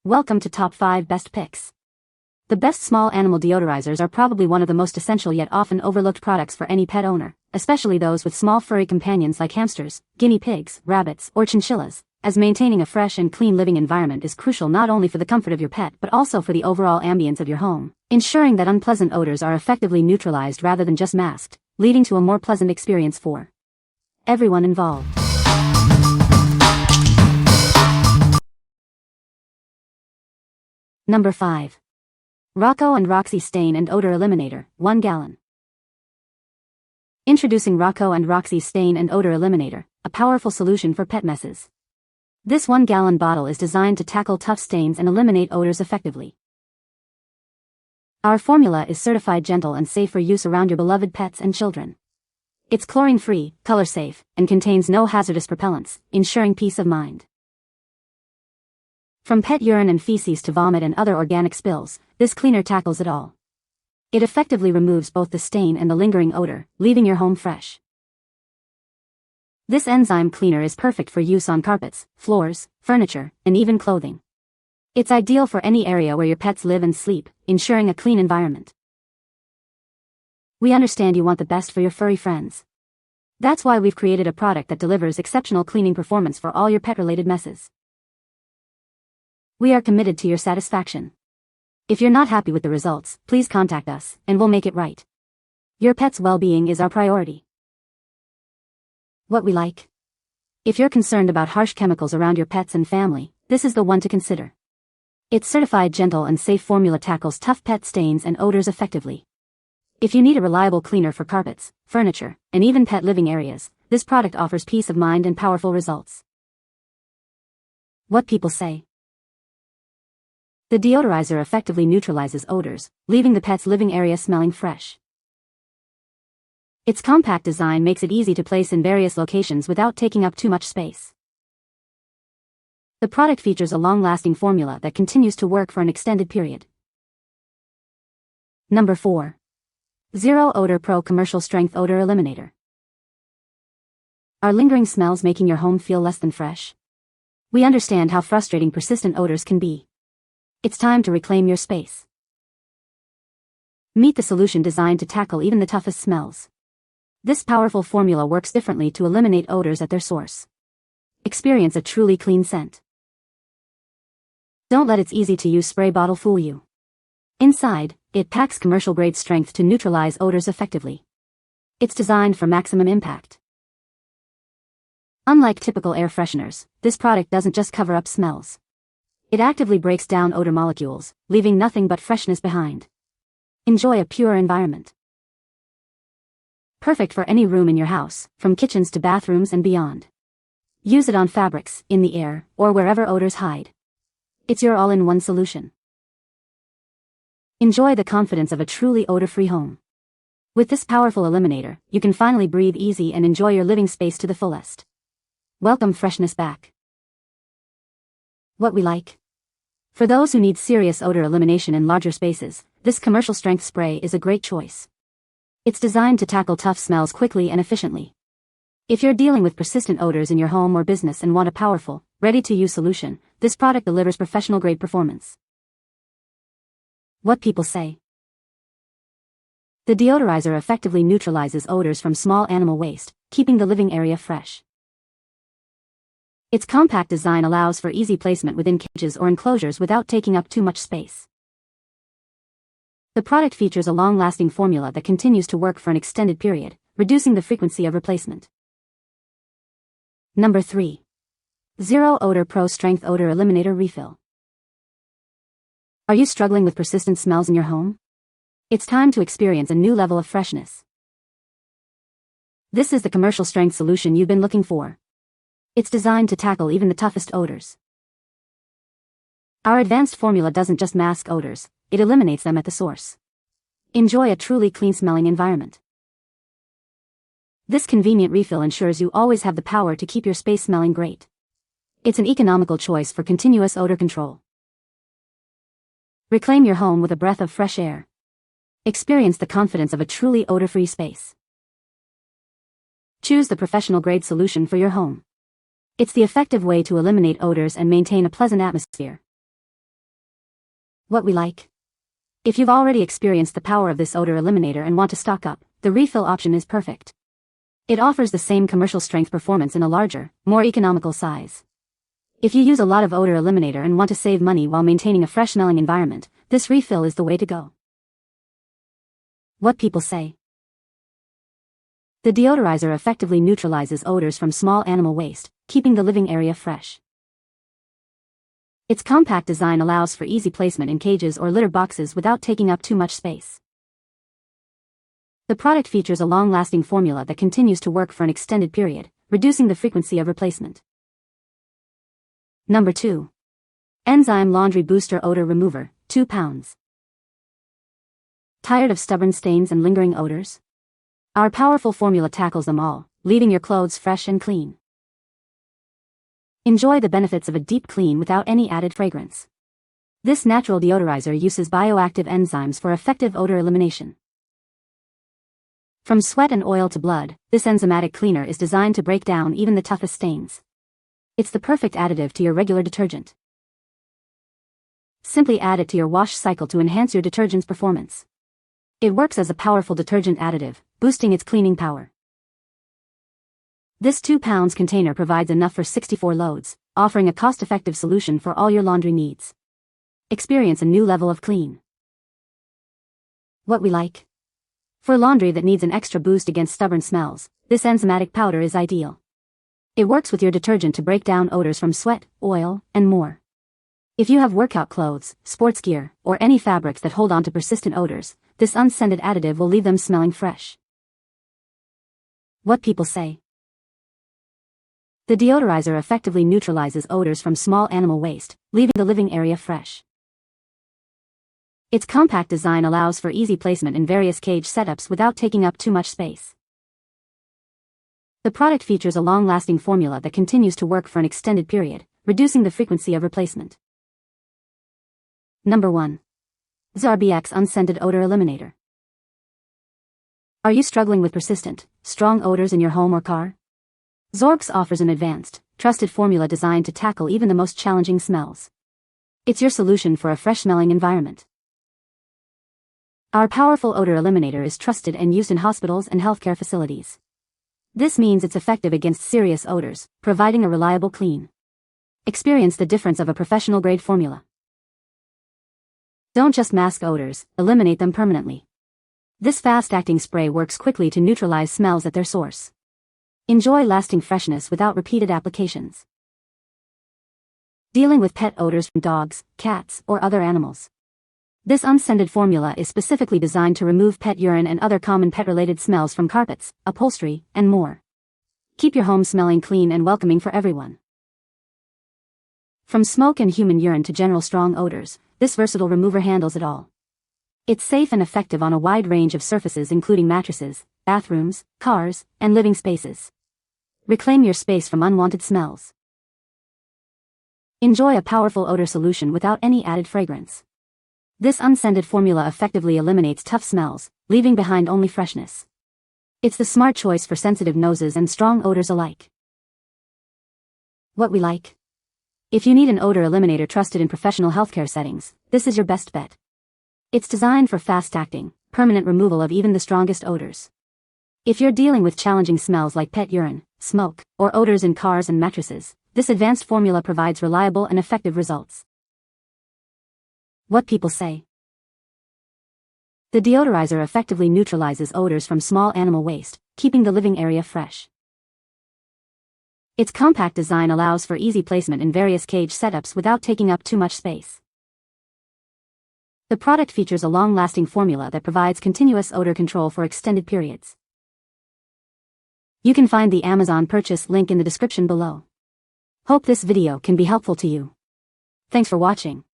Welcome to Top 5 Best Picks. The best small animal deodorizers are probably one of the most essential yet often overlooked products for any pet owner, especially those with small furry companions like hamsters, guinea pigs, rabbits, or chinchillas, as maintaining a fresh and clean living environment is crucial not only for the comfort of your pet but also for the overall ambience of your home, ensuring that unpleasant odors are effectively neutralized rather than just masked, leading to a more pleasant experience for everyone involved. Number 5. Rocco and Roxie Stain and Odor Eliminator, 1 gallon. Introducing Rocco and Roxie Stain and Odor Eliminator, a powerful solution for pet messes. This 1 gallon bottle is designed to tackle tough stains and eliminate odors effectively. Our formula is certified gentle and safe for use around your beloved pets and children. It's chlorine-free, color-safe, and contains no hazardous propellants, ensuring peace of mind. From pet urine and feces to vomit and other organic spills, this cleaner tackles it all. It effectively removes both the stain and the lingering odor, leaving your home fresh. This enzyme cleaner is perfect for use on carpets, floors, furniture, and even clothing. It's ideal for any area where your pets live and sleep, ensuring a clean environment. We understand you want the best for your furry friends. That's why we've created a product that delivers exceptional cleaning performance for all your pet-related messes. We are committed to your satisfaction. If you're not happy with the results, please contact us, and we'll make it right. Your pet's well-being is our priority. What we like. If you're concerned about harsh chemicals around your pets and family, this is the one to consider. Its certified gentle and safe formula tackles tough pet stains and odors effectively. If you need a reliable cleaner for carpets, furniture, and even pet living areas, this product offers peace of mind and powerful results. What people say. The deodorizer effectively neutralizes odors, leaving the pet's living area smelling fresh. Its compact design makes it easy to place in various locations without taking up too much space. The product features a long-lasting formula that continues to work for an extended period. Number 4. Zero Odor Pro Commercial Strength Odor Eliminator. Are lingering smells making your home feel less than fresh? We understand how frustrating persistent odors can be. It's time to reclaim your space. Meet the solution designed to tackle even the toughest smells. This powerful formula works differently to eliminate odors at their source. Experience a truly clean scent. Don't let its easy-to-use spray bottle fool you. Inside, it packs commercial-grade strength to neutralize odors effectively. It's designed for maximum impact. Unlike typical air fresheners, this product doesn't just cover up smells. It actively breaks down odor molecules, leaving nothing but freshness behind. Enjoy a pure environment. Perfect for any room in your house, from kitchens to bathrooms and beyond. Use it on fabrics, in the air, or wherever odors hide. It's your all-in-one solution. Enjoy the confidence of a truly odor-free home. With this powerful eliminator, you can finally breathe easy and enjoy your living space to the fullest. Welcome freshness back. What we like. For those who need serious odor elimination in larger spaces, this commercial strength spray is a great choice. It's designed to tackle tough smells quickly and efficiently. If you're dealing with persistent odors in your home or business and want a powerful, ready-to-use solution, this product delivers professional-grade performance. What people say. The deodorizer effectively neutralizes odors from small animal waste, keeping the living area fresh. Its compact design allows for easy placement within cages or enclosures without taking up too much space. The product features a long-lasting formula that continues to work for an extended period, reducing the frequency of replacement. Number 3. Zero Odor Pro Strength Odor Eliminator Refill. Are you struggling with persistent smells in your home? It's time to experience a new level of freshness. This is the commercial strength solution you've been looking for. It's designed to tackle even the toughest odors. Our advanced formula doesn't just mask odors, it eliminates them at the source. Enjoy a truly clean-smelling environment. This convenient refill ensures you always have the power to keep your space smelling great. It's an economical choice for continuous odor control. Reclaim your home with a breath of fresh air. Experience the confidence of a truly odor-free space. Choose the professional-grade solution for your home. It's the effective way to eliminate odors and maintain a pleasant atmosphere. What we like. If you've already experienced the power of this odor eliminator and want to stock up, the refill option is perfect. It offers the same commercial strength performance in a larger, more economical size. If you use a lot of odor eliminator and want to save money while maintaining a fresh-smelling environment, this refill is the way to go. What people say. The deodorizer effectively neutralizes odors from small animal waste, keeping the living area fresh. Its compact design allows for easy placement in cages or litter boxes without taking up too much space. The product features a long-lasting formula that continues to work for an extended period, reducing the frequency of replacement. Number 2. Enzyme Laundry Booster Odor Remover, 2 pounds. Tired of stubborn stains and lingering odors? Our powerful formula tackles them all, leaving your clothes fresh and clean. Enjoy the benefits of a deep clean without any added fragrance. This natural deodorizer uses bioactive enzymes for effective odor elimination. From sweat and oil to blood, this enzymatic cleaner is designed to break down even the toughest stains. It's the perfect additive to your regular detergent. Simply add it to your wash cycle to enhance your detergent's performance. It works as a powerful detergent additive, boosting its cleaning power. This 2 pounds container provides enough for 64 loads, offering a cost-effective solution for all your laundry needs. Experience a new level of clean. What we like. For laundry that needs an extra boost against stubborn smells, this enzymatic powder is ideal. It works with your detergent to break down odors from sweat, oil, and more. If you have workout clothes, sports gear, or any fabrics that hold on to persistent odors, this unscented additive will leave them smelling fresh. What people say. The deodorizer effectively neutralizes odors from small animal waste, leaving the living area fresh. Its compact design allows for easy placement in various cage setups without taking up too much space. The product features a long-lasting formula that continues to work for an extended period, reducing the frequency of replacement. Number 1. ZORBX Unscented Odor Eliminator. Are you struggling with persistent, strong odors in your home or car? ZORBX offers an advanced, trusted formula designed to tackle even the most challenging smells. It's your solution for a fresh-smelling environment. Our powerful odor eliminator is trusted and used in hospitals and healthcare facilities. This means it's effective against serious odors, providing a reliable clean. Experience the difference of a professional-grade formula. Don't just mask odors, eliminate them permanently. This fast-acting spray works quickly to neutralize smells at their source. Enjoy lasting freshness without repeated applications. Dealing with pet odors from dogs, cats, or other animals. This unscented formula is specifically designed to remove pet urine and other common pet-related smells from carpets, upholstery, and more. Keep your home smelling clean and welcoming for everyone. From smoke and human urine to general strong odors, this versatile remover handles it all. It's safe and effective on a wide range of surfaces including mattresses, bathrooms, cars, and living spaces. Reclaim your space from unwanted smells. Enjoy a powerful odor solution without any added fragrance. This unscented formula effectively eliminates tough smells, leaving behind only freshness. It's the smart choice for sensitive noses and strong odors alike. What we like. If you need an odor eliminator trusted in professional healthcare settings, this is your best bet. It's designed for fast-acting, permanent removal of even the strongest odors. If you're dealing with challenging smells like pet urine, smoke, or odors in cars and mattresses, this advanced formula provides reliable and effective results. What people say. The deodorizer effectively neutralizes odors from small animal waste, keeping the living area fresh. Its compact design allows for easy placement in various cage setups without taking up too much space. The product features a long-lasting formula that provides continuous odor control for extended periods. You can find the Amazon purchase link in the description below. Hope this video can be helpful to you. Thanks for watching.